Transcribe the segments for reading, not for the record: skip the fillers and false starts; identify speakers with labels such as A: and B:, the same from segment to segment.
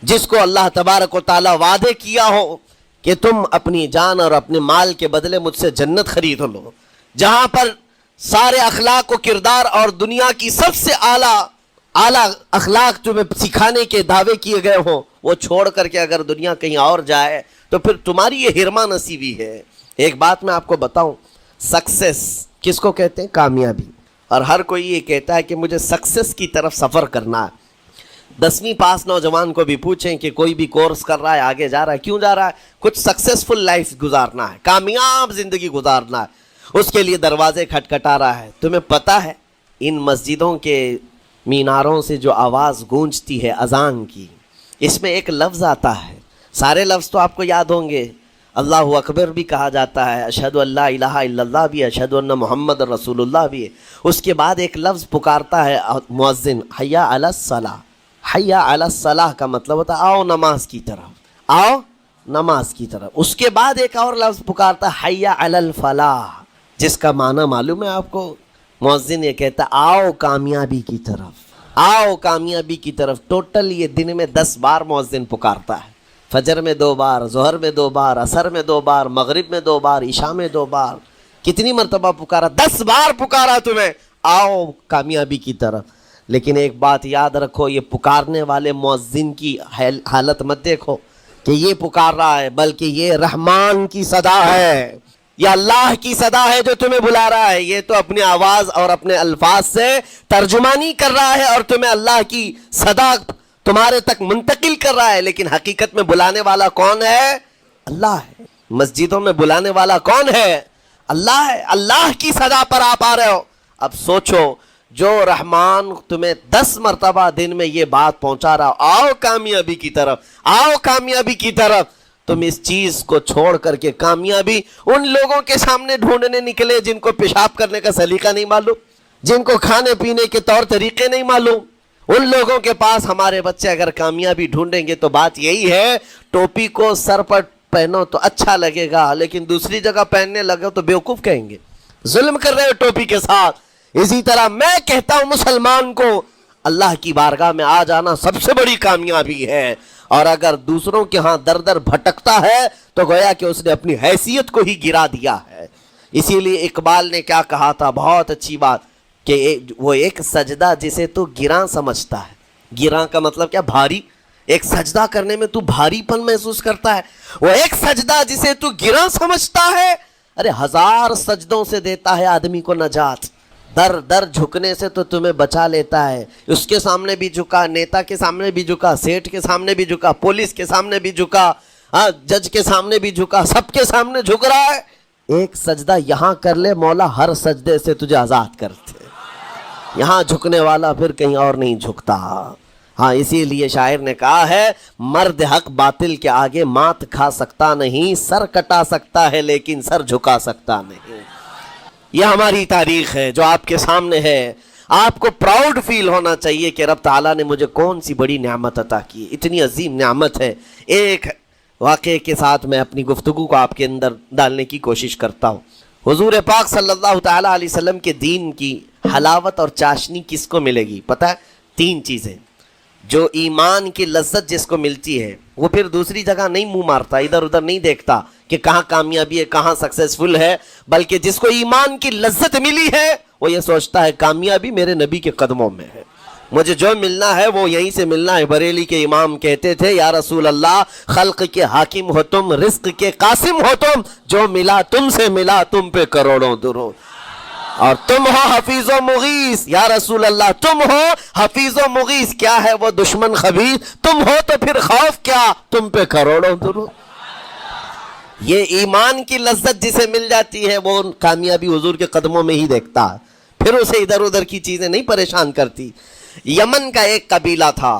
A: جس کو اللہ تبارک و تعالیٰ وعدے کیا ہو کہ تم اپنی جان اور اپنے مال کے بدلے مجھ سے جنت خرید لو، جہاں پر سارے اخلاق و کردار اور دنیا کی سب سے اعلیٰ اخلاق تمہیں سکھانے کے دعوے کیے گئے ہوں، وہ چھوڑ کر کے اگر دنیا کہیں اور جائے تو پھر تمہاری یہ ہرما نصیبی ہے۔ ایک بات میں آپ کو بتاؤں، سکسیس کس کو کہتے ہیں؟ کامیابی۔ اور ہر کوئی یہ کہتا ہے کہ مجھے سکسیس کی طرف سفر کرنا ہے۔ 10ویں پاس نوجوان کو بھی پوچھیں کہ کوئی بھی کورس کر رہا ہے، آگے جا رہا ہے، کیوں جا رہا ہے؟ کچھ سکسیسفل لائف گزارنا ہے، کامیاب زندگی گزارنا ہے، اس کے لیے دروازے کھٹکھٹا رہا ہے۔ تمہیں پتہ ہے ان مسجدوں کے میناروں سے جو آواز گونجتی ہے اذان کی، اس میں ایک لفظ آتا ہے، سارے لفظ تو آپ کو یاد ہوں گے، اللہ اکبر بھی کہا جاتا ہے، اشہد ان لا الہ الا اللہ بھی، اشہد ان محمد رسول اللہ بھی ہے۔ اس کے بعد ایک لفظ پکارتا ہے مؤذن، حی علی الصلاۃ۔ حی علی الصلاۃ کا مطلب ہوتا ہے آؤ نماز کی طرف، آؤ نماز کی طرف۔ اس کے بعد ایک اور لفظ پکارتا ہے حی علی الفلاح، جس کا معنی معلوم ہے آپ کو؟ مؤذن یہ کہتا ہے آؤ کامیابی کی طرف، آؤ کامیابی کی طرف۔ ٹوٹل یہ دن میں 10 بار مؤذن پکارتا ہے، فجر میں 2 بار، ظہر میں 2 بار، عصر میں 2 بار، مغرب میں 2 بار، عشاء میں 2 بار۔ کتنی مرتبہ پکارا؟ 10 بار پکارا تمہیں، آؤ کامیابی کی طرف۔ لیکن ایک بات یاد رکھو، یہ پکارنے والے مؤذن کی حالت مت دیکھو کہ یہ پکار رہا ہے، بلکہ یہ رحمان کی صدا ہے، یہ اللہ کی صدا ہے جو تمہیں بلا رہا ہے۔ یہ تو اپنی آواز اور اپنے الفاظ سے ترجمانی کر رہا ہے اور تمہیں اللہ کی صدا تمہارے تک منتقل کر رہا ہے، لیکن حقیقت میں بلانے والا کون ہے؟ اللہ ہے۔ مسجدوں میں بلانے والا کون ہے؟ اللہ ہے۔ اللہ کی صدا پر آپ آ رہے ہو۔ اب سوچو، جو رحمان تمہیں 10 مرتبہ دن میں یہ بات پہنچا رہا، آؤ کامیابی کی طرف، آؤ کامیابی کی طرف، تم اس چیز کو چھوڑ کر کے کامیابی ان لوگوں کے سامنے ڈھونڈنے نکلے جن کو پیشاب کرنے کا سلیقہ نہیں معلوم، جن کو کھانے پینے کے طور طریقے نہیں معلوم۔ ان لوگوں کے پاس ہمارے بچے اگر کامیابی ڈھونڈیں گے تو بات یہی ہے، ٹوپی کو سر پر پہنو تو اچھا لگے گا، لیکن دوسری جگہ پہننے لگے تو بیوقوف کہیں گے، ظلم کر رہے ہو ٹوپی کے ساتھ۔ اسی طرح میں کہتا ہوں مسلمان کو اللہ کی بارگاہ میں آ جانا سب سے بڑی کامیابی ہے، اور اگر دوسروں کے ہاں در در بھٹکتا ہے تو گویا کہ اس نے اپنی حیثیت کو ہی گرا دیا ہے۔ اسی لیے اقبال نے کیا کہا تھا، بہت اچھی بات، کہ وہ ایک سجدہ جسے تو گراں سمجھتا ہے، گراں کا مطلب کیا؟ بھاری۔ ایک سجدہ کرنے میں تو بھاری پن محسوس کرتا ہے، وہ ایک سجدہ جسے تو گراں سمجھتا ہے، ارے 1000 سجدوں سے دیتا ہے آدمی کو نجات۔ در در جھکنے سے تو تمہیں بچا لیتا ہے، اس کے سامنے بھی جھکا، نیتا کے سامنے بھی جھکا، سیٹھ کے سامنے بھی جھکا، پولیس کے سامنے بھی جھکا، جج کے سامنے بھی جھکا، سب کے سامنے جھک رہا ہے۔ ایک سجدہ یہاں کر لے مولا، ہر سجدے سے تجھے آزاد کرتے۔ یہاں جھکنے والا پھر کہیں اور نہیں جھکتا۔ ہاں، اسی لیے شاعر نے کہا ہے، مرد حق باطل کے آگے مات کھا سکتا نہیں، سر کٹا سکتا ہے لیکن سر جھکا سکتا نہیں۔ یہ ہماری تاریخ ہے جو آپ کے سامنے ہے۔ آپ کو پراؤڈ فیل ہونا چاہیے کہ رب تعالیٰ نے مجھے کون سی بڑی نعمت عطا کی، اتنی عظیم نعمت ہے۔ ایک واقعے کے ساتھ میں اپنی گفتگو کو آپ کے اندر ڈالنے کی کوشش کرتا ہوں۔ حضور پاک صلی اللہ تعالیٰ علیہ وسلم کے دین کی حلاوت اور چاشنی کس کو ملے گی؟ پتہ ہے؟ 3 چیزیں۔ جو ایمان کی لذت جس کو ملتی ہے وہ پھر دوسری جگہ نہیں منہ مارتا، ادھر ادھر نہیں دیکھتا کہ کہاں کامیابی ہے، کہاں سکسیسفل ہے، بلکہ جس کو ایمان کی لذت ملی ہے وہ یہ سوچتا ہے کامیابی میرے نبی کے قدموں میں ہے، مجھے جو ملنا ہے وہ یہیں سے ملنا ہے۔ بریلی کے امام کہتے تھے، یا رسول اللہ، خلق کے حاکم ہو تم، رزق کے قاسم ہو تم، جو ملا تم سے ملا، تم پہ کروڑوں درود۔ اور تم ہو حفیظ و مغیث، یا رسول اللہ تم ہو حفیظ و مغیث، کیا ہے وہ دشمن خبیث، تم ہو تو پھر خوف کیا، تم پہ کروڑوں درود۔ یہ ایمان کی لذت جسے مل جاتی ہے وہ کامیابی حضور کے قدموں میں ہی دیکھتا ہے، پھر اسے ادھر ادھر کی چیزیں نہیں پریشان کرتی۔ یمن کا ایک قبیلہ تھا،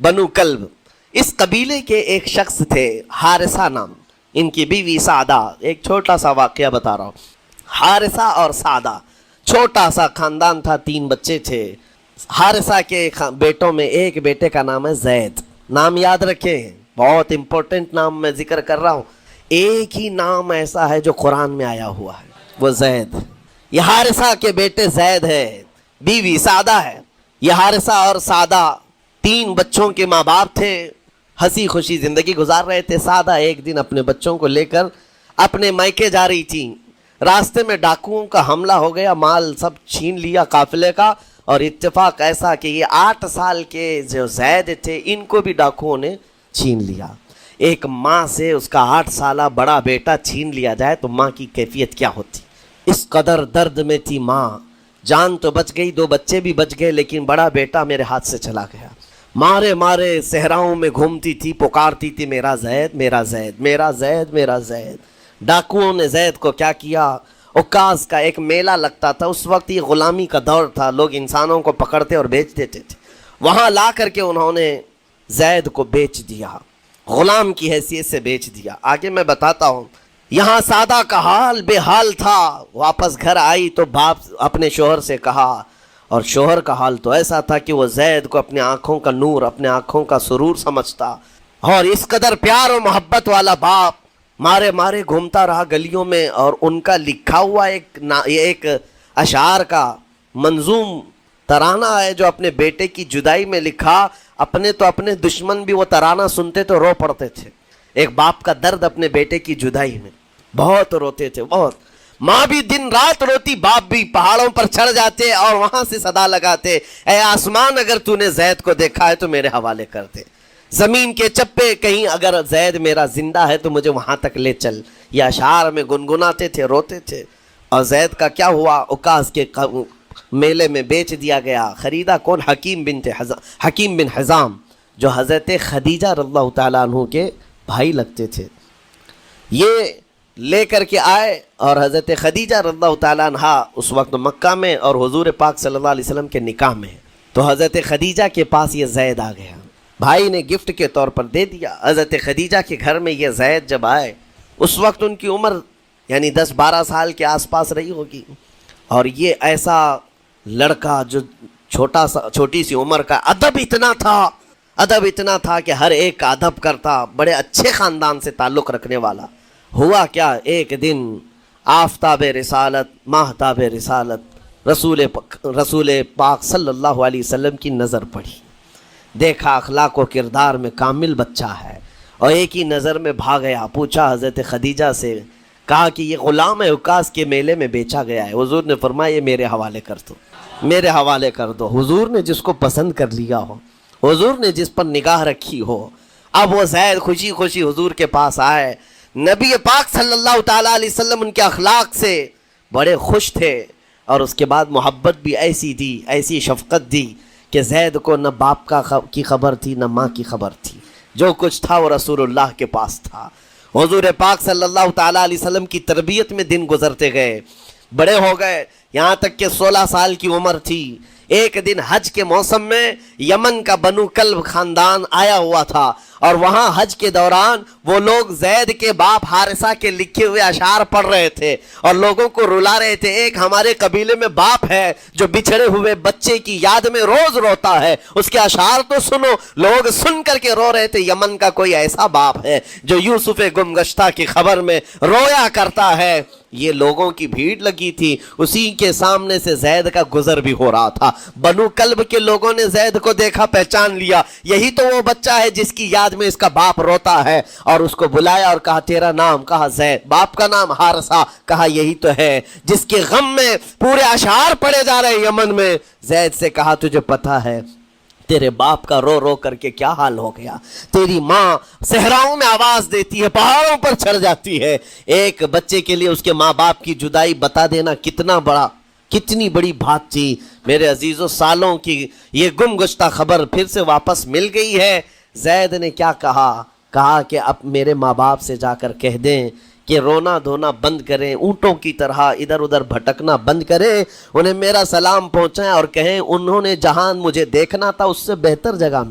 A: بنو کلب۔ اس قبیلے کے ایک شخص تھے حارثہ نام، ان کی بیوی سعدہ۔ ایک چھوٹا سا واقعہ بتا رہا ہوں۔ حارثہ اور سعدہ چھوٹا سا خاندان تھا، 3 بچے تھے۔ حارثہ کے بیٹوں میں ایک بیٹے کا نام ہے زید۔ نام یاد رکھیں، بہت امپورٹنٹ نام میں ذکر کر رہا ہوں۔ ایک ہی نام ایسا ہے جو قرآن میں آیا ہوا ہے، وہ زید۔ یہ حارثہ کے بیٹے زید ہے، بیوی سعدہ ہے۔ یہ حارثہ اور سعدہ 3 بچوں کے ماں باپ تھے۔ ہنسی خوشی زندگی گزار رہے تھے. سادہ ایک دن اپنے بچوں کو لے کر اپنے مائکے جا رہی تھیں. راستے میں ڈاکوؤں کا حملہ ہو گیا, مال سب چھین لیا قافلے کا. اور اتفاق ایسا کہ یہ 8 سال کے جو زید تھے ان کو بھی ڈاکوؤں نے چھین لیا. ایک ماں سے اس کا 8 سالہ بڑا بیٹا چھین لیا جائے تو ماں کی کیفیت کیا ہوتی. اس قدر درد میں تھی ماں. جان تو بچ گئی, 2 بچے بھی بچ گئے, لیکن بڑا بیٹا میرے ہاتھ سے چلا گیا. مارے مارے صحراؤں میں گھومتی تھی, پکارتی تھی میرا زید میرا زید میرا زید میرا زید. ڈاکوؤں نے زید کو کیا کیا, عکاظ کا ایک میلہ لگتا تھا اس وقت, یہ غلامی کا دور تھا, لوگ انسانوں کو پکڑتے اور بیچ دیتے تھے. وہاں لا کر کے انہوں نے زید کو بیچ دیا, غلام کی حیثیت سے بیچ دیا. آگے میں بتاتا ہوں. یہاں سادہ کا حال بے حال تھا. واپس گھر آئی تو باپ اپنے شوہر سے کہا, اور شوہر کا حال تو ایسا تھا کہ وہ زید کو اپنے آنکھوں کا نور, اپنے آنکھوں کا سرور سمجھتا. اور اس قدر پیار و محبت والا باپ مارے مارے گھومتا رہا گلیوں میں. اور ان کا لکھا ہوا ایک اشعار کا منظوم ترانہ ہے جو اپنے بیٹے کی جدائی میں لکھا. اپنے دشمن بھی وہ ترانہ سنتے تو رو پڑتے تھے. ایک باپ کا درد اپنے بیٹے کی جدائی میں, بہت روتے تھے بہت. ماں بھی دن رات روتی, باپ بھی پہاڑوں پر چڑھ جاتے اور وہاں سے صدا لگاتے, اے آسمان اگر تو نے زید کو دیکھا ہے تو میرے حوالے کر دے. زمین کے چپے کہیں اگر زید میرا زندہ ہے تو مجھے وہاں تک لے چل. یہ اشعار میں گنگناتے تھے, روتے تھے. اور زید کا کیا ہوا, عکاظ کے میلے میں بیچ دیا گیا. خریدا کون, حکیم بن حزام, جو حضرت خدیجہ رضی اللہ تعالیٰ عنہ کے بھائی لگتے تھے. یہ لے کر کے آئے اور حضرت خدیجہ رضی اللہ تعالیٰ عنہ اس وقت مکہ میں اور حضور پاک صلی اللہ علیہ وسلم کے نکاح میں. تو حضرت خدیجہ کے پاس یہ زید آ گیا, بھائی نے گفٹ کے طور پر دے دیا. حضرت خدیجہ کے گھر میں یہ زید جب آئے, اس وقت ان کی عمر یعنی 10-12 سال کے آس پاس رہی ہوگی. اور یہ ایسا لڑکا جو چھوٹی سی عمر کا, ادب اتنا تھا کہ ہر ایک کا ادب کرتا, بڑے اچھے خاندان سے تعلق رکھنے والا. ہوا کیا, ایک دن آفتاب رسالت, ماہتاب رسالت رسول پاک صلی اللہ علیہ وسلم کی نظر پڑی. دیکھا اخلاق و کردار میں کامل بچہ ہے, اور ایک ہی نظر میں بھاگ گیا. پوچھا حضرت خدیجہ سے, کہا کہ یہ غلام ہے, عکاظ کے میلے میں بیچا گیا ہے. حضور نے فرمایا یہ میرے حوالے کر دو. حضور نے جس کو پسند کر لیا ہو, حضور نے جس پر نگاہ رکھی ہو. اب وہ زید خوشی خوشی حضور کے پاس آئے. نبی پاک صلی اللہ تعالیٰ علیہ وسلم ان کے اخلاق سے بڑے خوش تھے, اور اس کے بعد محبت بھی ایسی دی, ایسی شفقت دی کہ زید کو نہ باپ کی خبر تھی نہ ماں کی خبر تھی. جو کچھ تھا وہ رسول اللہ کے پاس تھا. حضور پاک صلی اللہ تعالیٰ علیہ وسلم کی تربیت میں دن گزرتے گئے, بڑے ہو گئے, یہاں تک کہ 16 سال کی عمر تھی. ایک دن حج کے موسم میں یمن کا بنو کلب خاندان آیا ہوا تھا, اور وہاں حج کے دوران وہ لوگ زید کے باپ حارثہ کے لکھے ہوئے اشعار پڑھ رہے تھے اور لوگوں کو رلا رہے تھے. ایک ہمارے قبیلے میں باپ ہے جو بچھڑے ہوئے بچے کی یاد میں روز روتا ہے, اس کے اشعار تو سنو. لوگ سن کر کے رو رہے تھے, یمن کا کوئی ایسا باپ ہے جو یوسف گمگشتہ کی خبر میں رویا کرتا ہے. یہ لوگوں کی بھیڑ لگی تھی, اسی کے سامنے سے زید کا گزر بھی ہو رہا تھا. بنو کلب کے لوگوں نے زید کو دیکھا, پہچان لیا, یہی تو وہ بچہ ہے جس کی یاد میں اس کا باپ روتا ہے. اور اس کو بلایا اور کہا تیرا نام, کہا زید. باپ کا نام حارثہ, کہا یہی تو ہے جس کے غم میں پورے اشعار پڑے جا رہے یمن میں. زید سے کہا تجھے پتا ہے تیرے باپ کا رو رو کر کے کیا حال ہو گیا؟ تیری ماں صحراؤں میں آواز دیتی ہے, پہاڑوں پر چڑھ جاتی ہے. ایک بچے کے لیے اس کے ماں باپ کی جدائی بتا دینا کتنی بڑی بات تھی. میرے عزیزوں, سالوں کی یہ گم گشتہ خبر پھر سے واپس مل گئی ہے. زید نے کیا کہا کہ اب میرے ماں باپ سے جا کر کہہ دیں کہ رونا دھونا بند کریں, اونٹوں کی طرح ادھر ادھر بھٹکنا بند کریں, انہیں میرا سلام پہنچائیں اور کہیں انہوں نے جہاں مجھے دیکھنا تھا اس سے بہتر جگہ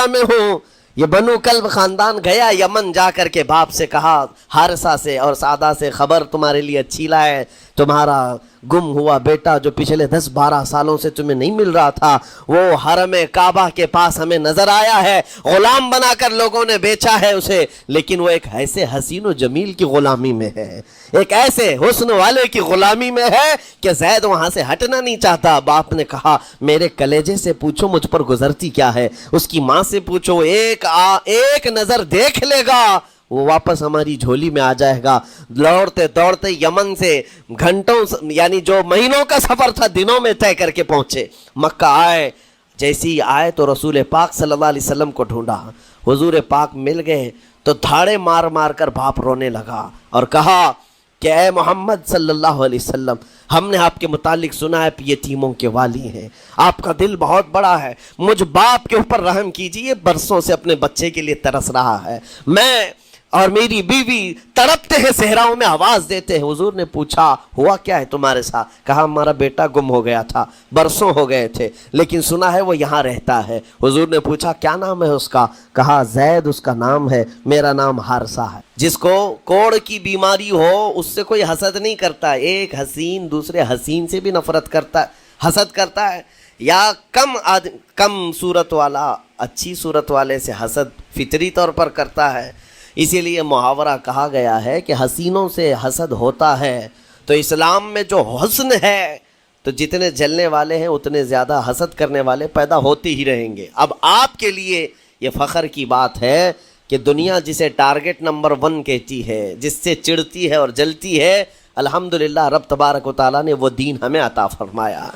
A: میں ہوں. یہ بنو کلب خاندان گیا یمن, جا کر کے باپ سے کہا حارثہ سے اور سعدہ سے, خبر تمہارے لیے اچھی لائے, تمہارا گم ہوا بیٹا جو پچھلے 10-12 سالوں سے تمہیں نہیں مل رہا تھا، وہ حرم کعبہ کے پاس ہمیں نظر آیا ہے، غلام بنا کر لوگوں نے بیچا ہے اسے، لیکن وہ ایک ایسے حسین و جمیل کی غلامی میں ہے، ایک ایسے حسن والے کی غلامی میں ہے کہ زید وہاں سے ہٹنا نہیں چاہتا۔ باپ نے کہا میرے کلیجے سے پوچھو مجھ پر گزرتی کیا ہے، اس کی ماں سے پوچھو، ایک نظر دیکھ لے گا وہ واپس ہماری جھولی میں آ جائے گا۔ دوڑتے دوڑتے یمن سے گھنٹوں یعنی جو مہینوں کا سفر تھا دنوں میں طے کر کے پہنچے، مکہ آئے، جیسے ہی آئے تو رسول پاک صلی اللہ علیہ وسلم کو ڈھونڈا، حضور پاک مل گئے تو دھاڑے مار مار کر باپ رونے لگا اور کہا کہ اے محمد صلی اللہ علیہ وسلم، ہم نے آپ کے متعلق سنا ہے یتیموں کے والی ہیں، آپ کا دل بہت بڑا ہے، مجھ باپ کے اوپر رحم کیجیے، برسوں سے اپنے بچے کے لیے ترس رہا ہے، میں اور میری بیوی تڑپتے ہیں، صحراؤں میں آواز دیتے ہیں۔ حضور نے پوچھا ہوا کیا ہے تمہارے ساتھ؟ کہا ہمارا بیٹا گم ہو گیا تھا، برسوں ہو گئے تھے، لیکن سنا ہے وہ یہاں رہتا ہے۔ حضور نے پوچھا کیا نام ہے اس کا؟ کہا زید اس کا نام ہے، میرا نام حارثہ ہے۔ جس کو کوڑ کی بیماری ہو اس سے کوئی حسد نہیں کرتا، ایک حسین دوسرے حسین سے بھی نفرت کرتا ہے، حسد کرتا ہے، یا کم صورت والا اچھی صورت والے سے حسد فطری طور پر کرتا ہے۔ اسی لیے محاورہ کہا گیا ہے کہ حسینوں سے حسد ہوتا ہے، تو اسلام میں جو حسن ہے تو جتنے جلنے والے ہیں اتنے زیادہ حسد کرنے والے پیدا ہوتے ہی رہیں گے۔ اب آپ کے لیے یہ فخر کی بات ہے کہ دنیا جسے ٹارگٹ نمبر 1 کہتی ہے، جس سے چڑھتی ہے اور جلتی ہے، الحمدللہ رب تبارک و تعالیٰ نے وہ دین ہمیں عطا فرمایا۔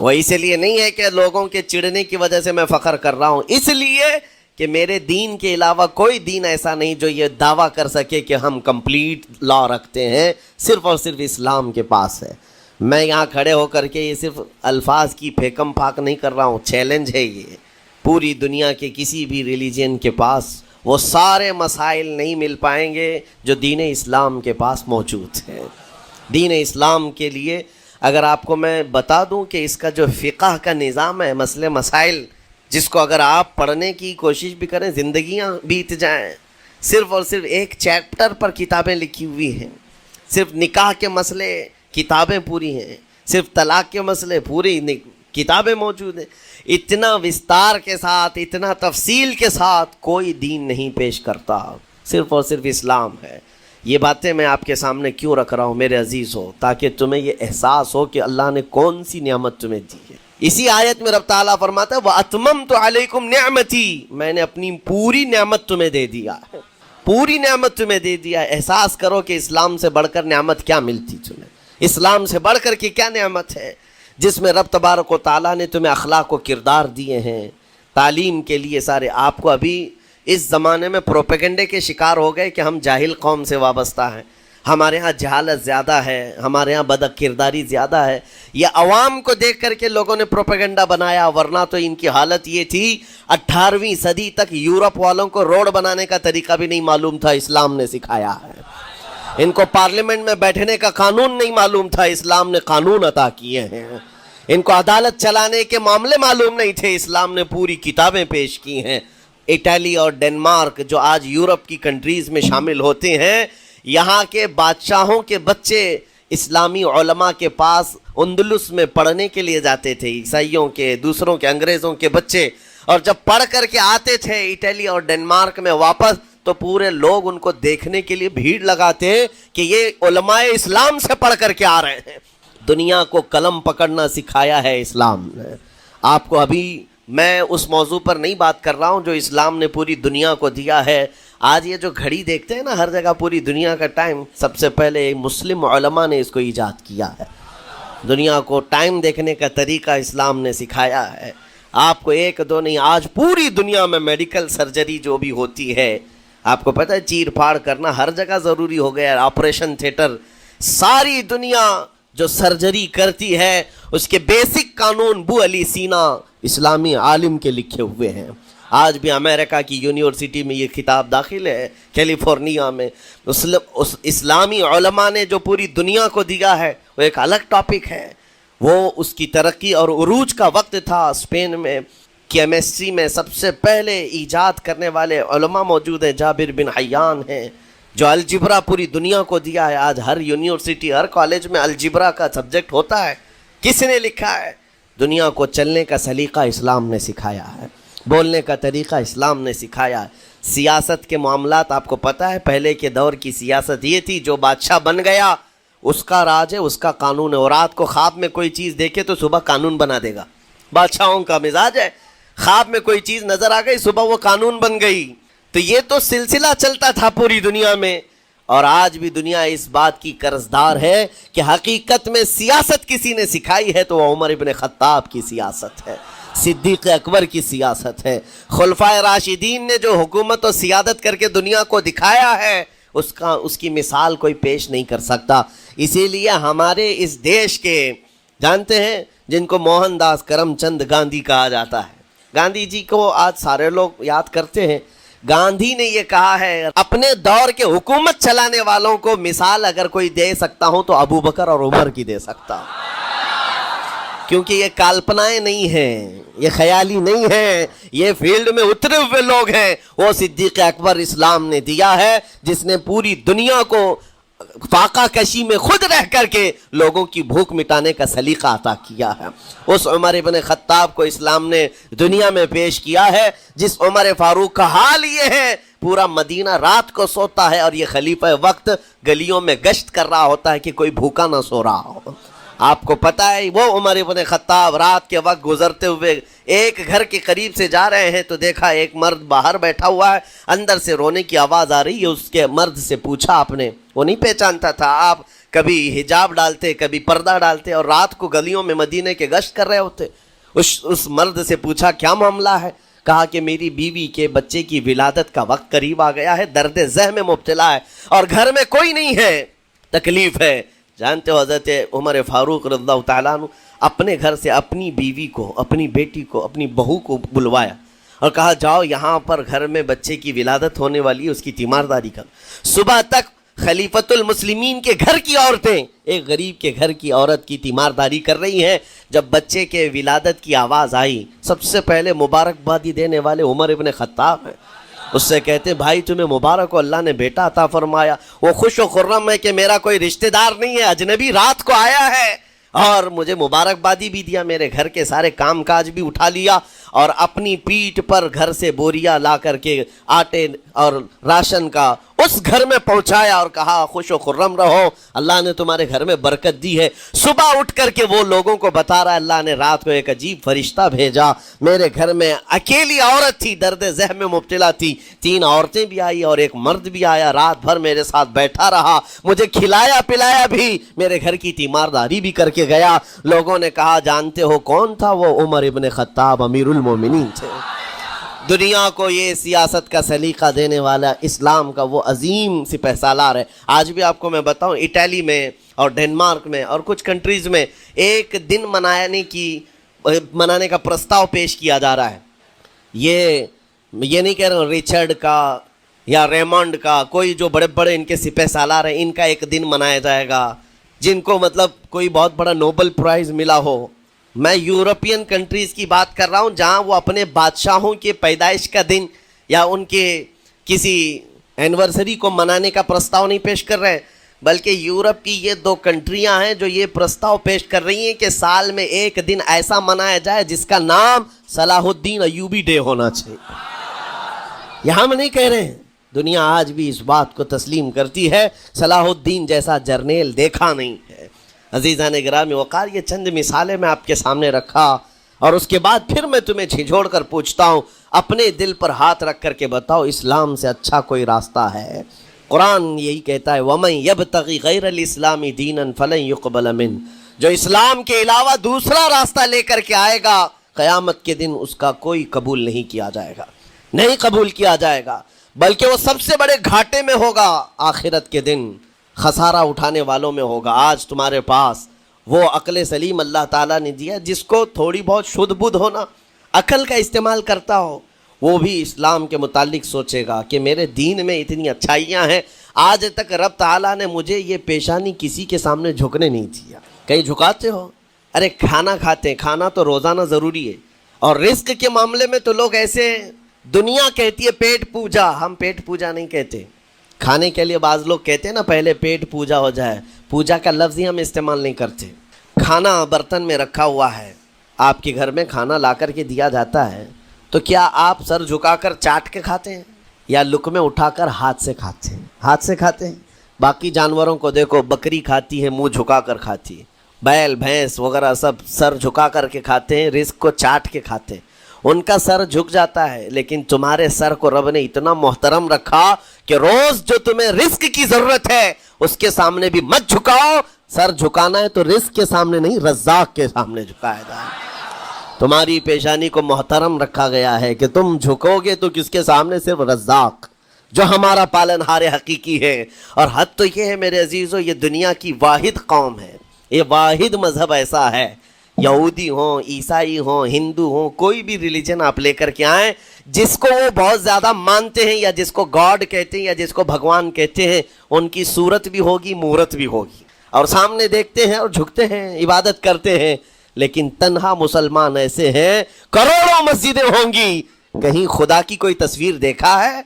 A: وہ اس لیے نہیں ہے کہ لوگوں کے چڑھنے کی وجہ سے میں فخر کر رہا ہوں، اس لیے کہ میرے دین کے علاوہ کوئی دین ایسا نہیں جو یہ دعویٰ کر سکے کہ ہم کمپلیٹ لا رکھتے ہیں، صرف اور صرف اسلام کے پاس ہے۔ میں یہاں کھڑے ہو کر کے یہ صرف الفاظ کی پھیکم پھاک نہیں کر رہا ہوں، چیلنج ہے یہ، پوری دنیا کے کسی بھی ریلیجن کے پاس وہ سارے مسائل نہیں مل پائیں گے جو دین اسلام کے پاس موجود ہیں۔ دین اسلام کے لیے اگر آپ کو میں بتا دوں کہ اس کا جو فقہ کا نظام ہے، مسئلے مسائل، جس کو اگر آپ پڑھنے کی کوشش بھی کریں زندگیاں بیت جائیں، صرف اور صرف ایک چیپٹر پر کتابیں لکھی ہوئی ہیں، صرف نکاح کے مسئلے کتابیں پوری ہیں، صرف طلاق کے مسئلے پوری کتابیں موجود ہیں، اتنا وستار کے ساتھ، اتنا تفصیل کے ساتھ کوئی دین نہیں پیش کرتا، صرف اور صرف اسلام ہے۔ یہ باتیں میں آپ کے سامنے کیوں رکھ رہا ہوں میرے عزیز ہو، تاکہ تمہیں یہ احساس ہو کہ اللہ نے کون سی نعمت تمہیں دی ہے۔ اسی آیت میں رب تعالیٰ فرماتا ہے وَأَتْمَمْتُ عَلَيْكُمْ نِعْمَتِي، میں نے اپنی پوری نعمت تمہیں دے دیا، پوری نعمت تمہیں دے دیا۔ احساس کرو کہ اسلام سے بڑھ کر نعمت کیا ملتی تمہیں، اسلام سے بڑھ کر کے کیا نعمت ہے، جس میں رب تبارک و تعالیٰ نے تمہیں اخلاق و کردار دیے ہیں، تعلیم کے لیے سارے۔ آپ کو ابھی اس زمانے میں پروپیگنڈے کے شکار ہو گئے کہ ہم جاہل قوم سے وابستہ ہیں، ہمارے ہاں جہالت زیادہ ہے، ہمارے ہاں بد کرداری زیادہ ہے۔ یہ عوام کو دیکھ کر کے لوگوں نے پروپیگنڈا بنایا، ورنہ تو ان کی حالت یہ تھی 18ویں صدی تک یورپ والوں کو روڈ بنانے کا طریقہ بھی نہیں معلوم تھا، اسلام نے سکھایا ہے۔ ان کو پارلیمنٹ میں بیٹھنے کا قانون نہیں معلوم تھا، اسلام نے قانون عطا کیے ہیں۔ ان کو عدالت چلانے کے معاملے معلوم نہیں تھے، اسلام نے پوری کتابیں پیش کی ہیں۔ اٹلی اور ڈنمارک جو آج یورپ کی کنٹریز میں شامل ہوتے ہیں، یہاں کے بادشاہوں کے بچے اسلامی علماء کے پاس اندلس میں پڑھنے کے لیے جاتے تھے، عیسائیوں کے، دوسروں کے، انگریزوں کے بچے، اور جب پڑھ کر کے آتے تھے اٹلی اور ڈنمارک میں واپس تو پورے لوگ ان کو دیکھنے کے لیے بھیڑ لگاتے ہیں کہ یہ علماء اسلام سے پڑھ کر کے آ رہے ہیں۔ دنیا کو قلم پکڑنا سکھایا ہے اسلام نے۔ آپ کو ابھی میں اس موضوع پر نہیں بات کر رہا ہوں جو اسلام نے پوری دنیا کو دیا ہے۔ آج یہ جو گھڑی دیکھتے ہیں نا ہر جگہ پوری دنیا کا ٹائم، سب سے پہلے مسلم علماء نے اس کو ایجاد کیا ہے۔ دنیا کو ٹائم دیکھنے کا طریقہ اسلام نے سکھایا ہے۔ آپ کو ایک دو نہیں، آج پوری دنیا میں میڈیکل سرجری جو بھی ہوتی ہے، آپ کو پتہ ہے چیر پھاڑ کرنا ہر جگہ ضروری ہو گیا ہے، آپریشن تھیٹر، ساری دنیا جو سرجری کرتی ہے اس کے بیسک قانون ابو علی سینا اسلامی عالم کے لکھے ہوئے ہیں۔ آج بھی امریکہ کی یونیورسٹی میں یہ کتاب داخل ہے، کیلیفورنیا میں۔ اسلامی علماء نے جو پوری دنیا کو دیا ہے وہ ایک الگ ٹاپک ہے۔ وہ اس کی ترقی اور عروج کا وقت تھا۔ اسپین میں کیمسٹری میں سب سے پہلے ایجاد کرنے والے علماء موجود ہیں، جابر بن حیان ہیں جو الجبرا پوری دنیا کو دیا ہے. آج ہر یونیورسٹی ہر کالج میں الجبرا کا سبجیکٹ ہوتا ہے. کس نے لکھا ہے؟ دنیا کو چلنے کا سلیقہ اسلام نے سکھایا ہے, بولنے کا طریقہ اسلام نے سکھایا ہے. سیاست کے معاملات آپ کو پتہ ہے, پہلے کے دور کی سیاست یہ تھی, جو بادشاہ بن گیا اس کا راج ہے, اس کا قانون ہے. اور رات کو خواب میں کوئی چیز دیکھے تو صبح قانون بنا دے گا. بادشاہوں کا مزاج ہے, خواب میں کوئی چیز نظر آ گئی صبح وہ قانون بن گئی. تو یہ تو سلسلہ چلتا تھا پوری دنیا میں. اور آج بھی دنیا اس بات کی قرضدار ہے کہ حقیقت میں سیاست کسی نے سکھائی ہے تو وہ عمر ابن خطاب کی سیاست ہے, صدیق اکبر کی سیاست ہے. خلفائے راشدین نے جو حکومت و سیادت کر کے دنیا کو دکھایا ہے اس کی مثال کوئی پیش نہیں کر سکتا. اسی لیے ہمارے اس دیش کے جانتے ہیں جن کو موہن داس کرم چند گاندھی کہا جاتا ہے, گاندھی جی کو آج سارے لوگ یاد کرتے ہیں. گاندھی نے یہ کہا ہے, اپنے دور کے حکومت چلانے والوں کو مثال اگر کوئی دے سکتا ہوں تو ابو بکر اور عمر کی دے سکتا ہوں, کیونکہ یہ کالپنائیں نہیں ہیں, یہ خیالی نہیں ہیں, یہ فیلڈ میں اترے ہوئے لوگ ہیں. وہ صدیق اکبر اسلام نے دیا ہے جس نے پوری دنیا کو فاقہ کشی میں خود رہ کر کے لوگوں کی بھوک مٹانے کا سلیقہ عطا کیا ہے. اس عمر ابن خطاب کو اسلام نے دنیا میں پیش کیا ہے جس عمر فاروق کا حال یہ ہے, پورا مدینہ رات کو سوتا ہے اور یہ خلیفہ وقت گلیوں میں گشت کر رہا ہوتا ہے کہ کوئی بھوکا نہ سو رہا ہو. آپ کو پتہ ہے وہ عمر ابن خطاب رات کے وقت گزرتے ہوئے ایک گھر کے قریب سے جا رہے ہیں تو دیکھا ایک مرد باہر بیٹھا ہوا ہے, اندر سے رونے کی آواز آ رہی ہے. اس کے مرد سے پوچھا آپ نے, وہ نہیں پہچانتا تھا, آپ کبھی حجاب ڈالتے کبھی پردہ ڈالتے اور رات کو گلیوں میں مدینے کے گشت کر رہے ہوتے. اس مرد سے پوچھا کیا معاملہ ہے؟ کہا کہ میری بیوی کے بچے کی ولادت کا وقت قریب آ گیا ہے, درد ذہ میں مبتلا ہے اور گھر میں کوئی نہیں ہے, تکلیف ہے. جانتے ہو حضرت عمر فاروق رضی اللہ تعالیٰ عنہ اپنے گھر سے اپنی بیوی کو, اپنی بیٹی کو, اپنی بہو کو بلوایا اور کہا جاؤ یہاں پر گھر میں بچے کی ولادت ہونے والی ہے, اس کی تیمارداری کر. صبح تک خلیفۃ المسلمین کے گھر کی عورتیں ایک غریب کے گھر کی عورت کی تیمارداری کر رہی ہیں. جب بچے کے ولادت کی آواز آئی سب سے پہلے مبارکبادی دینے والے عمر ابن خطاب ہیں. اس سے کہتے بھائی تمہیں مبارک ہو, اللہ نے بیٹا عطا فرمایا. وہ خوش و خرم ہے کہ میرا کوئی رشتہ دار نہیں ہے, اجنبی رات کو آیا ہے اور مجھے مبارکبادی بھی دیا, میرے گھر کے سارے کام کاج بھی اٹھا لیا اور اپنی پیٹھ پر گھر سے بوریاں لا کر کے آٹے اور راشن کا اس گھر میں پہنچایا اور کہا خوش و خرم رہو, اللہ نے تمہارے گھر میں برکت دی ہے. صبح اٹھ کر کے وہ لوگوں کو بتا رہا ہے اللہ نے رات کو ایک عجیب فرشتہ بھیجا, میرے گھر میں اکیلی عورت تھی, درد ذہ میں مبتلا تھی, 3 عورتیں بھی آئی اور ایک مرد بھی آیا, رات بھر میرے ساتھ بیٹھا رہا, مجھے کھلایا پلایا بھی, میرے گھر کی تیمارداری بھی کر کے گیا. لوگوں نے کہا جانتے ہو کون تھا وہ؟ عمر ابن خطاب امیر المومنین تھے. دنیا کو یہ سیاست کا سلیقہ دینے والا اسلام کا وہ عظیم سپہ سالار ہے. آج بھی آپ کو میں بتاؤں اٹلی میں اور ڈنمارک میں اور کچھ کنٹریز میں ایک دن منانے کا پرستاؤ پیش کیا جا رہا ہے. یہ نہیں کہہ رہا ہوں ریچرڈ کا یا ریمنڈ کا, کوئی جو بڑے بڑے ان کے سپہ سالار ہیں ان کا ایک دن منایا جائے گا جن کو مطلب کوئی بہت بڑا نوبل پرائز ملا ہو. میں یورپین کنٹریز کی بات کر رہا ہوں جہاں وہ اپنے بادشاہوں کے پیدائش کا دن یا ان کے کسی اینیورسری کو منانے کا پرستاؤ نہیں پیش کر رہے ہیں, بلکہ یورپ کی یہ 2 کنٹریاں ہیں جو یہ پرستاؤ پیش کر رہی ہیں کہ سال میں ایک دن ایسا منایا جائے جس کا نام صلاح الدین ایوبی ڈے ہونا چاہیے. یہ ہم نہیں کہہ رہے ہیں, دنیا آج بھی اس بات کو تسلیم کرتی ہے, صلاح الدین جیسا جرنیل دیکھا نہیں ہے. عزیزان گرامی وقار, یہ چند مثالیں میں آپ کے سامنے رکھا اور اس کے بعد پھر میں تمہیں جھنجھوڑ کر پوچھتا ہوں, اپنے دل پر ہاتھ رکھ کر کے بتاؤ اسلام سے اچھا کوئی راستہ ہے؟ قرآن یہی کہتا ہے وَمَن يَبْتَغِ غَيْرَ الْإِسْلَامِ دِينًا فَلَن يُقْبَلَ مِنْهُ, جو اسلام کے علاوہ دوسرا راستہ لے کر کے آئے گا قیامت کے دن اس کا کوئی قبول نہیں کیا جائے گا, نہیں قبول کیا جائے گا, بلکہ وہ سب سے بڑے گھاٹے میں ہوگا, آخرت کے دن خسارہ اٹھانے والوں میں ہوگا. آج تمہارے پاس وہ عقل سلیم اللہ تعالیٰ نے دیا جس کو تھوڑی بہت شدھ بدھ ہونا, عقل کا استعمال کرتا ہو, وہ بھی اسلام کے متعلق سوچے گا کہ میرے دین میں اتنی اچھائیاں ہیں, آج تک رب تعالیٰ نے مجھے یہ پیشانی کسی کے سامنے جھکنے نہیں دیا. کہیں جھکاتے ہو؟ ارے کھانا کھاتے ہیں, کھانا تو روزانہ ضروری ہے, اور رزق کے معاملے میں تو لوگ ایسے, دنیا کہتی ہے پیٹ پوجا, ہم پیٹ پوجا نہیں کہتے, کھانے کے لیے بعض لوگ کہتے ہیں نا پہلے پیٹ پوجا ہو جائے، پوجا کا لفظ ہی ہم استعمال نہیں کرتے. کھانا برتن میں رکھا ہوا ہے، آپ کے گھر میں کھانا لا کر کے دیا جاتا ہے، تو کیا آپ سر جھکا کر چاٹ کے کھاتے ہیں یا لقمے اٹھا کر ہاتھ سے کھاتے ہیں؟ ہاتھ سے کھاتے ہیں. باقی جانوروں کو دیکھو، بکری کھاتی ہے منہ جھکا کر کھاتی ہے، بیل بھینس وغیرہ سب سر جھکا کر کے کھاتے ہیں، رزق کو چاٹ کے کھاتے ہیں. ان کا سر جھک جاتا ہے، لیکن تمہارے سر کو رب نے اتنا محترم رکھا کہ روز جو تمہیں رزق کی ضرورت ہے اس کے سامنے بھی مت جھکاؤ. سر جھکانا ہے تو رزق کے سامنے نہیں، رزاق کے سامنے جھکایا جائے. تمہاری پیشانی کو محترم رکھا گیا ہے کہ تم جھکو گے تو کس کے سامنے؟ صرف رزاق جو ہمارا پالنہار حقیقی ہے. اور حد تو یہ ہے میرے عزیزو، یہ دنیا کی واحد قوم ہے، یہ واحد مذہب ایسا ہے، یہودی ہوں، عیسائی ہوں، ہندو ہوں، کوئی بھی ریلیجن آپ لے کر کے آئیں، جس کو وہ بہت زیادہ مانتے ہیں یا جس کو گاڈ کہتے ہیں یا جس کو بھگوان کہتے ہیں، ان کی صورت بھی ہوگی، مورت بھی ہوگی، اور سامنے دیکھتے ہیں اور جھکتے ہیں، عبادت کرتے ہیں. لیکن تنہا مسلمان ایسے ہیں، کروڑوں مسجدیں ہوں گی، کہیں خدا کی کوئی تصویر دیکھا ہے؟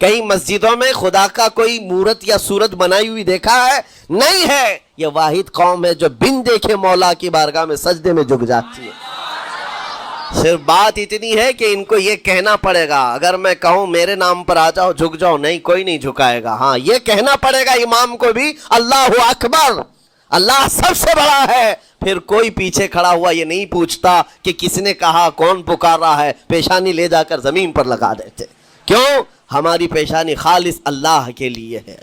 A: کہیں مسجدوں میں خدا کا کوئی مورت یا صورت بنائی ہوئی دیکھا ہے؟ نہیں ہے. یہ واحد قوم ہے جو بن دیکھے مولا کی بارگاہ میں سجدے میں جھک جاتی ہے. صرف بات اتنی ہے کہ ان کو یہ کہنا پڑے گا، اگر میں کہوں میرے نام پر آ جاؤ جھک جاؤ، نہیں، کوئی نہیں جھکائے گا. ہاں، یہ کہنا پڑے گا امام کو بھی، اللہ اکبر، اللہ سب سے بڑا ہے. پھر کوئی پیچھے کھڑا ہوا یہ نہیں پوچھتا کہ کس نے کہا، کون پکار رہا ہے، پیشانی لے جا کر زمین پر لگا دیتے. کیوں؟ ہماری پیشانی خالص اللہ کے لیے ہے.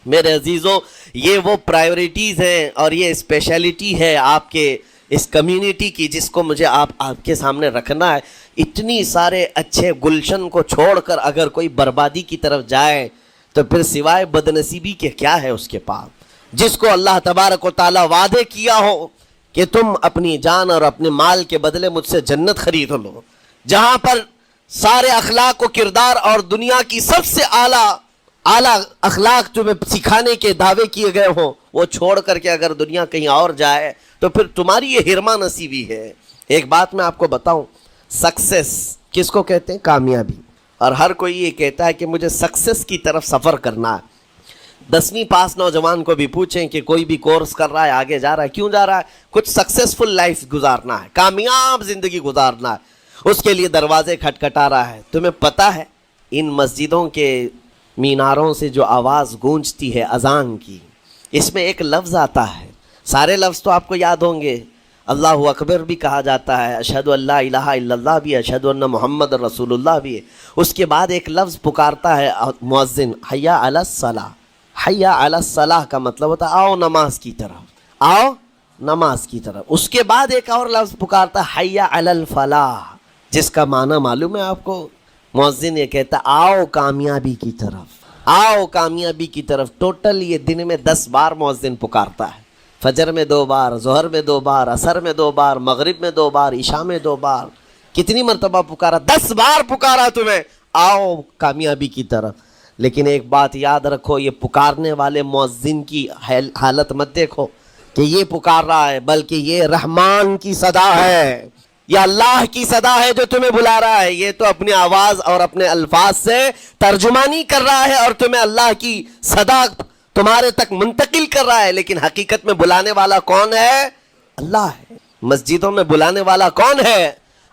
A: میرے عزیزو، یہ وہ پرائیورٹیز ہیں اور یہ اسپیشلٹی ہے آپ کے اس کمیونٹی کی، جس کو مجھے آپ کے سامنے رکھنا ہے. اتنی سارے اچھے گلشن کو چھوڑ کر اگر کوئی بربادی کی طرف جائے تو پھر سوائے بدنصیبی کے کیا ہے اس کے پاس؟ جس کو اللہ تبارک و تعالیٰ وعدے کیا ہو کہ تم اپنی جان اور اپنے مال کے بدلے مجھ سے جنت خرید لو، جہاں پر سارے اخلاق و کردار اور دنیا کی سب سے اعلیٰ اخلاق تمہیں سکھانے کے دعوے کیے گئے ہوں، وہ چھوڑ کر کے اگر دنیا کہیں اور جائے تو پھر تمہاری یہ ہرما نصیبی ہے. ایک بات میں آپ کو بتاؤں، سکسیس کس کو کہتے ہیں؟ کامیابی. اور ہر کوئی یہ کہتا ہے کہ مجھے سکسیس کی طرف سفر کرنا ہے. 10ویں پاس نوجوان کو بھی پوچھیں کہ کوئی بھی کورس کر رہا ہے، آگے جا رہا ہے، کیوں جا رہا ہے؟ کچھ سکسیسفل لائف گزارنا ہے، کامیاب زندگی گزارنا ہے، اس کے لیے دروازے کھٹکھٹا رہا ہے. تمہیں پتہ ہے ان مسجدوں کے میناروں سے جو آواز گونجتی ہے اذان کی، اس میں ایک لفظ آتا ہے، سارے لفظ تو آپ کو یاد ہوں گے، اللہ اکبر بھی کہا جاتا ہے، اشہد ان لا الہ الا اللہ بھی، اشہد ان محمد رسول اللہ بھی ہے. اس کے بعد ایک لفظ پکارتا ہے مؤذن، حی علی الصلاۃ. حی علی الصلاۃ کا مطلب ہوتا ہے آؤ نماز کی طرف، آؤ نماز کی طرف. اس کے بعد ایک اور لفظ پکارتا ہے حی علی الفلاح، جس کا معنی معلوم ہے آپ کو؟ مؤذن یہ کہتا ہے آؤ کامیابی کی طرف، آؤ کامیابی کی طرف. ٹوٹل یہ دن میں 10 بار مؤذن پکارتا ہے، فجر میں 2 بار، ظہر میں 2 بار، عصر میں 2 بار، مغرب میں 2 بار، عشاء میں 2 بار. کتنی مرتبہ پکارا؟ 10 بار پکارا تمہیں، آؤ کامیابی کی طرف. لیکن ایک بات یاد رکھو، یہ پکارنے والے مؤذن کی حالت مت دیکھو کہ یہ پکار رہا ہے، بلکہ یہ رحمان کی صدا ہے، یہ اللہ کی صدا ہے جو تمہیں بلا رہا ہے. یہ تو اپنی آواز اور اپنے الفاظ سے ترجمانی کر رہا ہے اور تمہیں اللہ کی صدا تمہارے تک منتقل کر رہا ہے، لیکن حقیقت میں بلانے والا کون ہے؟ اللہ ہے. مسجدوں میں بلانے والا کون ہے؟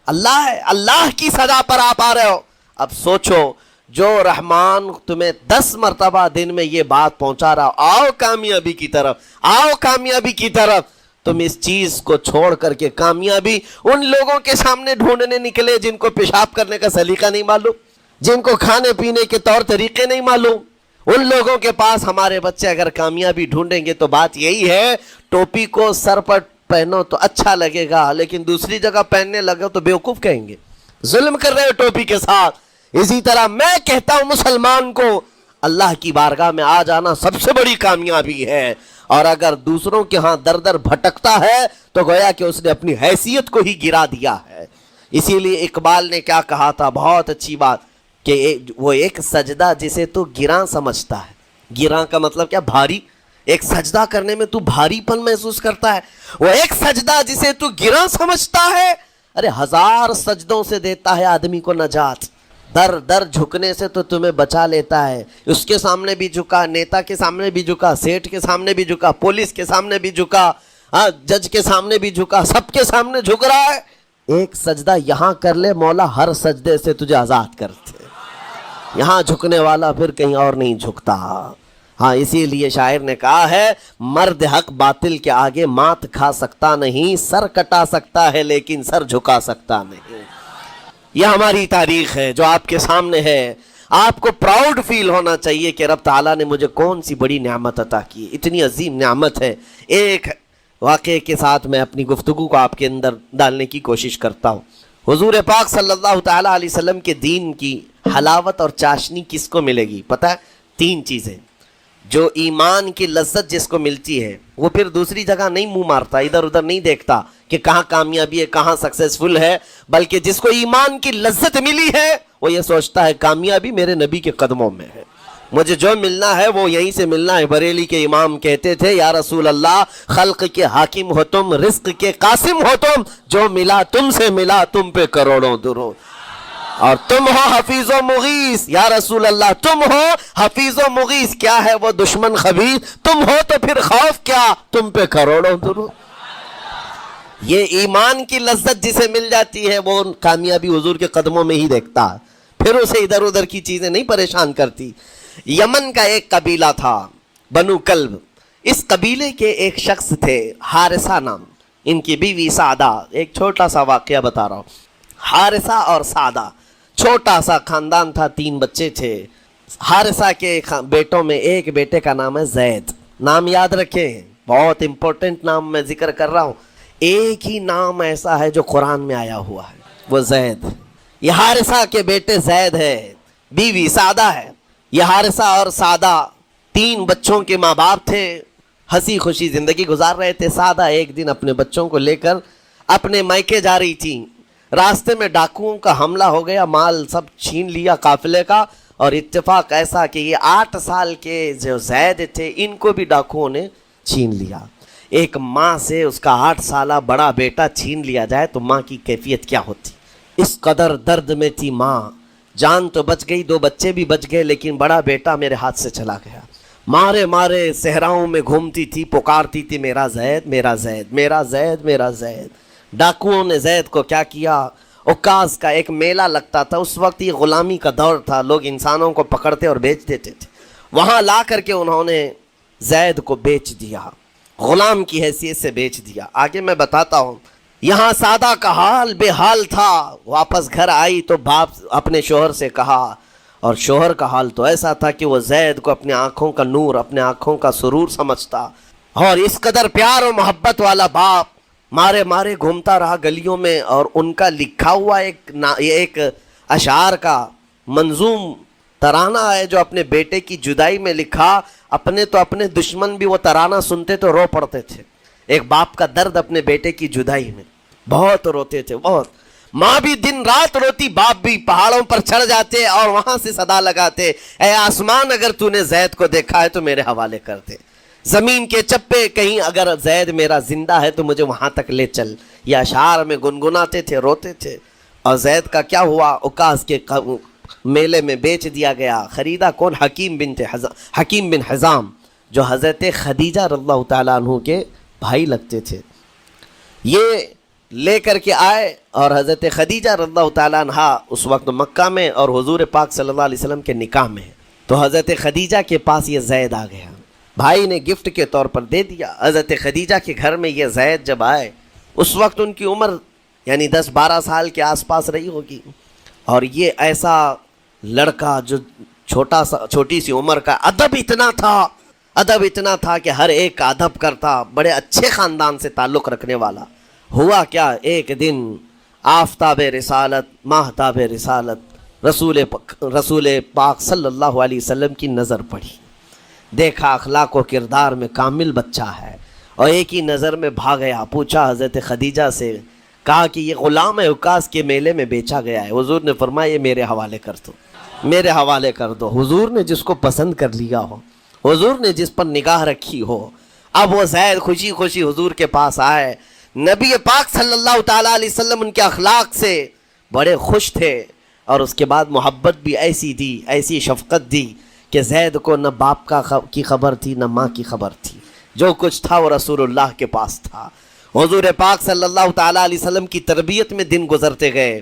A: اللہ ہے. اللہ کی صدا پر آپ آ رہے ہو. اب سوچو، جو رحمان تمہیں 10 مرتبہ دن میں یہ بات پہنچا رہا، آؤ کامیابی کی طرف، آؤ کامیابی کی طرف، تم اس چیز کو چھوڑ کر کے کامیابی ان لوگوں کے سامنے ڈھونڈنے نکلے جن کو پیشاب کرنے کا سلیقہ نہیں معلوم، جن کو کھانے پینے کے طور طریقے نہیں معلوم. ان لوگوں کے پاس ہمارے بچے اگر کامیابی ڈھونڈیں گے تو بات یہی ہے، ٹوپی کو سر پر پہنو تو اچھا لگے گا، لیکن دوسری جگہ پہننے لگے تو بیوقوف کہیں گے، ظلم کر رہے ہو ٹوپی کے ساتھ. اسی طرح میں کہتا ہوں مسلمان کو اللہ کی بارگاہ میں آ جانا سب سے بڑی کامیابی ہے، اور اگر دوسروں کے ہاں در در بھٹکتا ہے تو گویا کہ اس نے اپنی حیثیت کو ہی گرا دیا ہے. اسی لیے اقبال نے کیا کہا تھا، بہت اچھی بات، کہ وہ ایک سجدہ جسے تو گراں سمجھتا ہے. گراں کا مطلب کیا؟ بھاری. ایک سجدہ کرنے میں تو بھاری پن محسوس کرتا ہے، وہ ایک سجدہ جسے تو گراں سمجھتا ہے، ارے 1000 سجدوں سے دیتا ہے آدمی کو نجات. در در جھکنے سے تو تمہیں بچا لیتا ہے. اس کے سامنے بھی جھکا, نیتا کے سامنے بھی جھکا, سیٹھ کے سامنے بھی جھکا, پولیس کے سامنے بھی جھکا, جج کے سامنے بھی جھکا, سب کے سامنے جھک رہا ہے. ایک سجدہ یہاں کر لے, مولا ہر سجدے سے تجھے آزاد کرتے. یہاں جھکنے والا پھر کہیں اور نہیں جھکتا. ہاں اسی لیے شاعر نے کہا ہے, مرد حق باطل کے آگے مات کھا سکتا نہیں, سر کٹا سکتا ہے لیکن سر جھکا سکتا نہیں. یہ ہماری تاریخ ہے جو آپ کے سامنے ہے. آپ کو پراؤڈ فیل ہونا چاہیے کہ رب تعالیٰ نے مجھے کون سی بڑی نعمت عطا کی, اتنی عظیم نعمت ہے. ایک واقعے کے ساتھ میں اپنی گفتگو کو آپ کے اندر ڈالنے کی کوشش کرتا ہوں. حضور پاک صلی اللہ تعالیٰ علیہ وسلم کے دین کی حلاوت اور چاشنی کس کو ملے گی پتہ ہے؟ 3 چیزیں. جو ایمان کی لذت جس کو ملتی ہے وہ پھر دوسری جگہ نہیں منہ مارتا, ادھر ادھر نہیں دیکھتا کہ کہاں کامیابی ہے, کہاں سکسیسفل ہے, بلکہ جس کو ایمان کی لذت ملی ہے وہ یہ سوچتا ہے کامیابی میرے نبی کے قدموں میں ہے, مجھے جو ملنا ہے وہ یہیں سے ملنا ہے. بریلی کے امام کہتے تھے, یا رسول اللہ خلق کے حاکم ہو تم, رزق کے قاسم ہو تم, جو ملا تم سے ملا تم پہ کروڑوں درود, اور تم ہو حفیظ و مغیث. یا رسول اللہ تم ہو حفیظ و مغیث, کیا ہے وہ دشمن خبیث, تم ہو تو پھر خوف کیا, تم پہ کروڑوں درود. یہ ایمان کی لذت جسے مل جاتی ہے وہ کامیابی حضور کے قدموں میں ہی دیکھتا ہے, پھر اسے ادھر ادھر کی چیزیں نہیں پریشان کرتی. یمن کا ایک قبیلہ تھا بنو کلب. اس قبیلے کے ایک شخص تھے حارثہ نام, ان کی بیوی سعدہ. ایک چھوٹا سا واقعہ بتا رہا ہوں. حارثہ اور سعدہ چھوٹا سا خاندان تھا, 3 بچے تھے. حارثہ کے بیٹوں میں ایک بیٹے کا نام ہے زید. نام یاد رکھیں, بہت امپورٹنٹ نام میں ذکر کر رہا ہوں. ایک ہی نام ایسا ہے جو قرآن میں آیا ہوا ہے, وہ زید. یہ حارثہ کے بیٹے زید ہے, بیوی سعدہ ہے. یہ حارثہ اور سعدہ 3 بچوں کے ماں باپ تھے, ہنسی خوشی زندگی گزار رہے تھے. سعدہ ایک دن اپنے بچوں کو لے کر اپنے میکے جا رہی تھی. راستے میں ڈاکوؤں کا حملہ ہو گیا, مال سب چھین لیا قافلے کا, اور اتفاق ایسا کہ یہ 8 سال کے جو زید تھے ان کو بھی ڈاکوؤں نے چھین لیا. ایک ماں سے اس کا 8 سالہ بڑا بیٹا چھین لیا جائے تو ماں کی کیفیت کیا ہوتی. اس قدر درد میں تھی ماں. جان تو بچ گئی, 2 بچے بھی بچ گئے, لیکن بڑا بیٹا میرے ہاتھ سے چلا گیا. مارے مارے صحراؤں میں گھومتی تھی, پکارتی تھی میرا زید میرا زید میرا زید میرا زید. ڈاکوؤں نے زید کو کیا کیا, عکاظ کا ایک میلہ لگتا تھا. اس وقت یہ غلامی کا دور تھا, لوگ انسانوں کو پکڑتے اور بیچ دیتے تھے. وہاں لا کر کے انہوں نے زید کو بیچ دیا, غلام کی حیثیت سے بیچ دیا. آگے میں بتاتا ہوں. یہاں سعدہ کا حال بے حال تھا. واپس گھر آئی تو باپ اپنے شوہر سے کہا, اور شوہر کا حال تو ایسا تھا کہ وہ زید کو اپنے آنکھوں کا نور, اپنے آنکھوں کا سرور سمجھتا. اور اس قدر پیار و محبت والا باپ مارے مارے گھومتا رہا گلیوں میں. اور ان کا لکھا ہوا ایک اشعار کا منظوم ترانہ ہے جو اپنے بیٹے کی جدائی میں لکھا. اپنے تو اپنے دشمن بھی وہ ترانہ سنتے تو رو پڑتے تھے. ایک باپ کا درد اپنے بیٹے کی جدائی میں, بہت روتے تھے, بہت. ماں بھی دن رات روتی, باپ بھی پہاڑوں پر چڑھ جاتے اور وہاں سے صدا لگاتے, اے آسمان اگر تو نے زید کو دیکھا ہے تو میرے حوالے کر دے. زمین کے چپے کہیں اگر زید میرا زندہ ہے تو مجھے وہاں تک لے چل. یہ اشعار میں گنگناتے تھے, روتے تھے. اور زید کا کیا ہوا, عکاظ کے میلے میں بیچ دیا گیا. خریدا کون, حکیم بن حزام, جو حضرت خدیجہ رضی اللہ تعالیٰ عنہ کے بھائی لگتے تھے. یہ لے کر کے آئے اور حضرت خدیجہ رضی اللہ تعالیٰ عنہ اس وقت مکہ میں اور حضور پاک صلی اللہ علیہ وسلم کے نکاح میں. تو حضرت خدیجہ کے پاس یہ زید آ گیا, بھائی نے گفٹ کے طور پر دے دیا. حضرت خدیجہ کے گھر میں یہ زید جب آئے, اس وقت ان کی عمر یعنی 10-12 سال کے آس پاس رہی ہوگی. اور یہ ایسا لڑکا جو چھوٹی سی عمر کا, ادب اتنا تھا کہ ہر ایک کا ادب کرتا, بڑے اچھے خاندان سے تعلق رکھنے والا. ہوا کیا, ایک دن آفتاب رسالت, ماہتاب رسالت رسول پاک صلی اللہ علیہ وسلم کی نظر پڑی. دیکھا اخلاق و کردار میں کامل بچہ ہے, اور ایک ہی نظر میں بھاگ گیا. پوچھا حضرت خدیجہ سے, کہا کہ یہ غلام ہے, عکاظ کے میلے میں بیچا گیا ہے. حضور نے فرمایا یہ میرے حوالے کر دو, میرے حوالے کر دو. حضور نے جس کو پسند کر لیا ہو, حضور نے جس پر نگاہ رکھی ہو. اب وہ زید خوشی خوشی حضور کے پاس آئے. نبی پاک صلی اللہ تعالیٰ علیہ وسلم ان کے اخلاق سے بڑے خوش تھے. اور اس کے بعد محبت بھی ایسی دی، ایسی شفقت دی کہ زید کو نہ باپ کی خبر تھی نہ ماں کی خبر تھی، جو کچھ تھا وہ رسول اللہ کے پاس تھا۔ حضور پاک صلی اللہ تعالیٰ علیہ وسلم کی تربیت میں دن گزرتے گئے،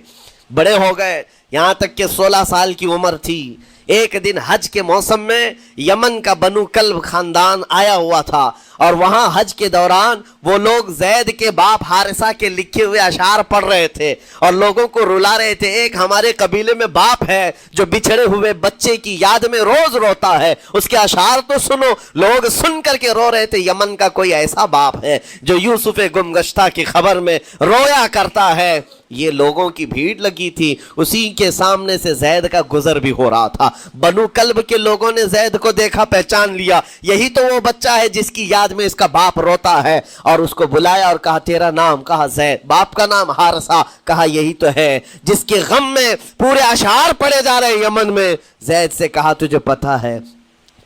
A: بڑے ہو گئے، یہاں تک کہ 16 سال کی عمر تھی۔ ایک دن حج کے موسم میں یمن کا بنو کلب خاندان آیا ہوا تھا، اور وہاں حج کے دوران وہ لوگ زید کے باپ حارثہ کے لکھے ہوئے اشعار پڑھ رہے تھے اور لوگوں کو رلا رہے تھے۔ ایک ہمارے قبیلے میں باپ ہے جو بچھڑے ہوئے بچے کی یاد میں روز روتا ہے، اس کے اشعار تو سنو۔ لوگ سن کر کے رو رہے تھے، یمن کا کوئی ایسا باپ ہے جو یوسف گم گشتہ کی خبر میں رویا کرتا ہے۔ یہ لوگوں کی بھیڑ لگی تھی، اسی کے سامنے سے زید کا گزر بھی ہو رہا تھا۔ بنو کلب کے لوگوں نے زید کو دیکھا، پہچان لیا، یہی تو وہ بچہ ہے جس کی یاد میں اس کا باپ روتا ہے، اور اس کو بلایا اور کہا تیرا نام؟ کہا زید۔ باپ کا نام حارثہ؟ کہا یہی تو ہے جس کے غم میں پورے اشعار پڑھے جا رہے ہیں یمن میں۔ زید سے کہا تجھے پتہ ہے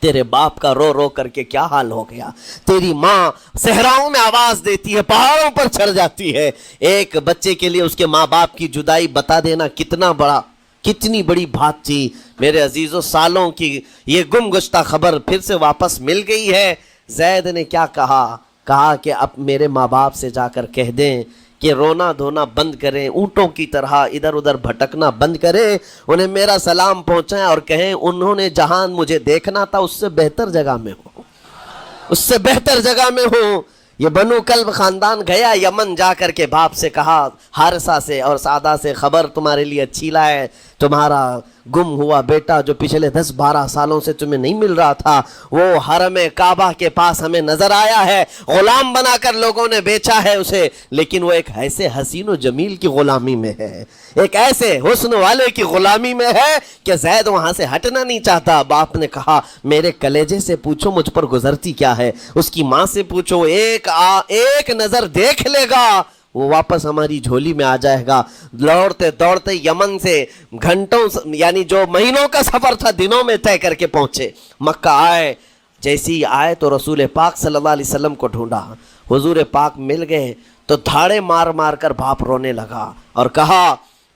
A: تیرے باپ کا رو رو کر کے کیا حال ہو گیا؟ تیری ماں صحراؤں میں آواز دیتی ہے، پہاڑوں پر چڑھ جاتی ہے۔ ایک بچے کے لیے اس کے ماں باپ کی جدائی بتا دینا کتنی بڑی بات تھی۔ میرے عزیزوں، سالوں کی یہ گم گشتہ خبر پھر سے واپس مل گئی ہے۔ زید نے کیا کہا کہ اب میرے ماں باپ سے جا کر کہہ دیں کہ رونا دھونا بند کریں، اونٹوں کی طرح ادھر ادھر بھٹکنا بند کریں، انہیں میرا سلام پہنچائیں اور کہیں انہوں نے جہاں مجھے دیکھنا تھا اس سے بہتر جگہ میں ہوں، اس سے بہتر جگہ میں ہوں۔ یہ بنو کلب خاندان گیا یمن، جا کر کے باپ سے کہا، حارثہ سے اور سعدہ سے، خبر تمہارے لیے اچھی لائے، تمہارا گم ہوا بیٹا جو پچھلے 10-12 سالوں سے تمہیں نہیں مل رہا تھا، وہ حرم کعبہ کے پاس ہمیں نظر آیا ہے، غلام بنا کر لوگوں نے بیچا ہے اسے، لیکن وہ ایک ایسے حسین و جمیل کی غلامی میں ہے، ایک ایسے حسن والے کی غلامی میں ہے کہ زید وہاں سے ہٹنا نہیں چاہتا۔ باپ نے کہا میرے کلیجے سے پوچھو مجھ پر گزرتی کیا ہے، اس کی ماں سے پوچھو، ایک نظر دیکھ لے گا وہ واپس ہماری جھولی میں آ جائے گا۔ دوڑتے دوڑتے یمن سے گھنٹوں یعنی جو مہینوں کا سفر تھا دنوں میں طے کر کے پہنچے، مکہ آئے۔ جیسے ہی آئے تو رسول پاک صلی اللہ علیہ وسلم کو ڈھونڈا، حضور پاک مل گئے تو دھاڑے مار مار کر باپ رونے لگا اور کہا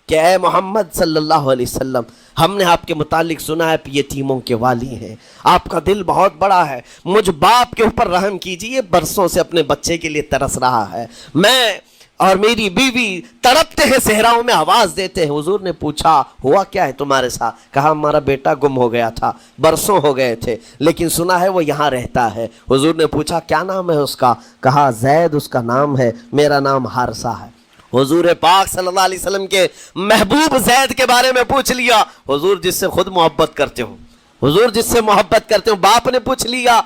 A: کہ اے محمد صلی اللہ علیہ وسلم، ہم نے آپ کے متعلق سنا ہے یتیموں کے والی ہیں، آپ کا دل بہت بڑا ہے، مجھ باپ کے اوپر رحم کیجیے، برسوں سے اپنے بچے کے لیے ترس رہا ہے، میں اور میری بیوی تڑپتے ہیں، صحراؤں میں آواز دیتے ہیں۔ حضور نے پوچھا ہوا کیا ہے تمہارے ساتھ؟ کہا ہمارا بیٹا گم ہو گیا تھا، برسوں ہو گئے تھے، لیکن سنا ہے وہ یہاں رہتا ہے۔ حضور نے پوچھا کیا نام ہے اس کا؟ کہا زید اس کا نام ہے، میرا نام حارثہ ہے۔ حضور پاک صلی اللہ علیہ وسلم کے محبوب زید کے بارے میں پوچھ لیا، حضور جس سے خود محبت کرتے ہو، حضور جس سے محبت کرتے ہو، باپ نے پوچھ لیا۔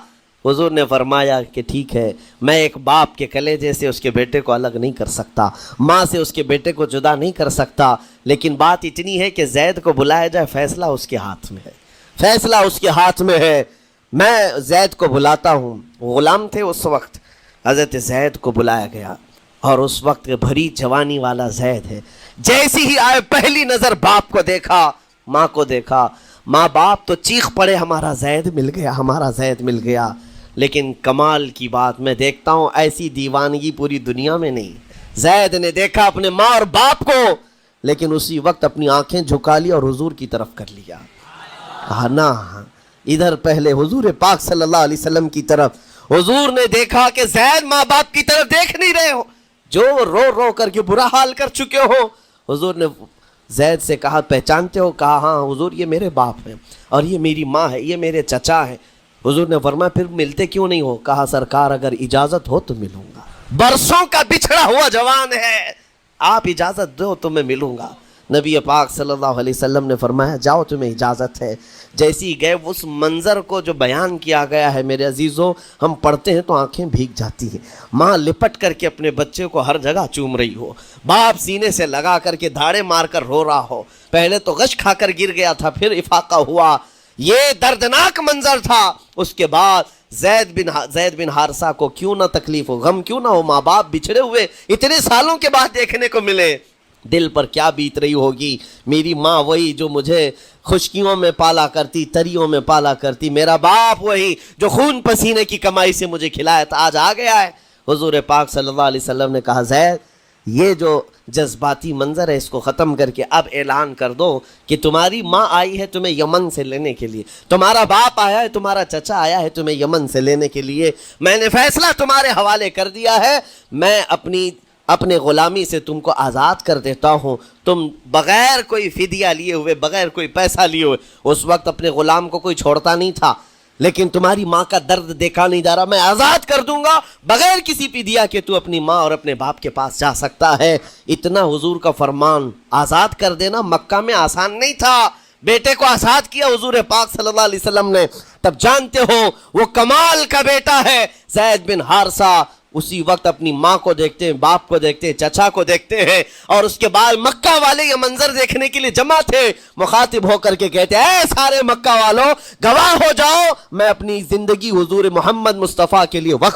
A: حضور نے فرمایا کہ ٹھیک ہے، میں ایک باپ کے کلیجے سے اس کے بیٹے کو الگ نہیں کر سکتا، ماں سے اس کے بیٹے کو جدا نہیں کر سکتا، لیکن بات اتنی ہے کہ زید کو بلایا جائے، فیصلہ اس کے ہاتھ میں ہے، فیصلہ اس کے ہاتھ میں ہے۔ میں زید کو بلاتا ہوں۔ غلام تھے اس وقت، حضرت زید کو بلایا گیا اور اس وقت بھری جوانی والا زید ہے۔ جیسی ہی آئے پہلی نظر باپ کو دیکھا، ماں کو دیکھا، ماں باپ تو چیخ پڑے ہمارا زید مل گیا، ہمارا زید مل گیا۔ لیکن کمال کی بات میں دیکھتا ہوں ایسی دیوانگی پوری دنیا میں نہیں۔ زید نے دیکھا اپنے ماں اور باپ کو، لیکن اسی وقت اپنی آنکھیں جھکا لی اور حضور کی طرف کر لیا۔ کہا نہ، ادھر پہلے حضور پاک صلی اللہ علیہ وسلم کی طرف۔ حضور نے دیکھا کہ زید ماں باپ کی طرف دیکھ نہیں رہے ہو، جو رو رو کر کے برا حال کر چکے ہو۔ حضور نے زید سے کہا پہچانتے ہو؟ کہا ہاں حضور، یہ میرے باپ ہیں اور یہ میری ماں ہے، یہ میرے چچا ہیں۔ حضور نے فرمایا پھر ملتے کیوں نہیں ہو؟ کہا سرکار اگر اجازت ہو تو ملوں گا، برسوں کا بچھڑا ہوا جوان ہے، آپ اجازت دو تو میں ملوں گا۔ نبی پاک صلی اللہ علیہ وسلم نے فرمایا جاؤ تمہیں اجازت ہے۔ جیسی گئے اس منظر کو جو بیان کیا گیا ہے میرے عزیزوں، ہم پڑھتے ہیں تو آنکھیں بھیگ جاتی ہیں۔ ماں لپٹ کر کے اپنے بچے کو ہر جگہ چوم رہی ہو، باپ سینے سے لگا کر کے دھاڑے مار کر رو رہا ہو، پہلے تو غش کھا کر گر گیا تھا، پھر افاقہ ہوا، یہ دردناک منظر تھا۔ اس کے بعد زید بن حارثہ کو کیوں نہ تکلیف ہو، غم کیوں نہ ہو، ماں باپ بچھڑے ہوئے اتنے سالوں کے بعد دیکھنے کو ملے، دل پر کیا بیت رہی ہوگی۔ میری ماں وہی جو مجھے خشکیوں میں پالا کرتی، تریوں میں پالا کرتی، میرا باپ وہی جو خون پسینے کی کمائی سے مجھے کھلایا تھا، آج آ گیا ہے۔ حضور پاک صلی اللہ علیہ وسلم نے کہا زید، یہ جو جذباتی منظر ہے، اس کو ختم کر کے اب اعلان کر دو کہ تمہاری ماں آئی ہے تمہیں یمن سے لینے کے لیے، تمہارا باپ آیا ہے، تمہارا چچا آیا ہے تمہیں یمن سے لینے کے لیے، میں نے فیصلہ تمہارے حوالے کر دیا ہے، میں اپنے غلامی سے تم کو آزاد کر دیتا ہوں، تم بغیر کوئی فدیہ لیے ہوئے، بغیر کوئی پیسہ لیے ہوئے، اس وقت اپنے غلام کو کوئی چھوڑتا نہیں تھا، لیکن تمہاری ماں کا درد دیکھا نہیں جا رہا، میں آزاد کر دوں گا بغیر کسی فدیہ کے، تو اپنی ماں اور اپنے باپ کے پاس جا سکتا ہے۔ اتنا حضور کا فرمان، آزاد کر دینا مکہ میں آسان نہیں تھا، بیٹے کو آزاد کیا حضور پاک صلی اللہ علیہ وسلم نے، تب جانتے ہو وہ کمال کا بیٹا ہے زید بن حارثہ، اسی وقت اپنی ماں کو دیکھتے ہیں، باپ کو دیکھتے ہیں، چچا کو دیکھتے ہیں، اور اس کے بعد مکہ والے یہ منظر دیکھنے کے لیے جمع تھے، مخاطب ہو کر کے کہتے ہیں اے سارے مکہ والوں گواہ ہو جاؤ، میں اپنی زندگی حضور محمد مصطفیٰ کے لیے وقف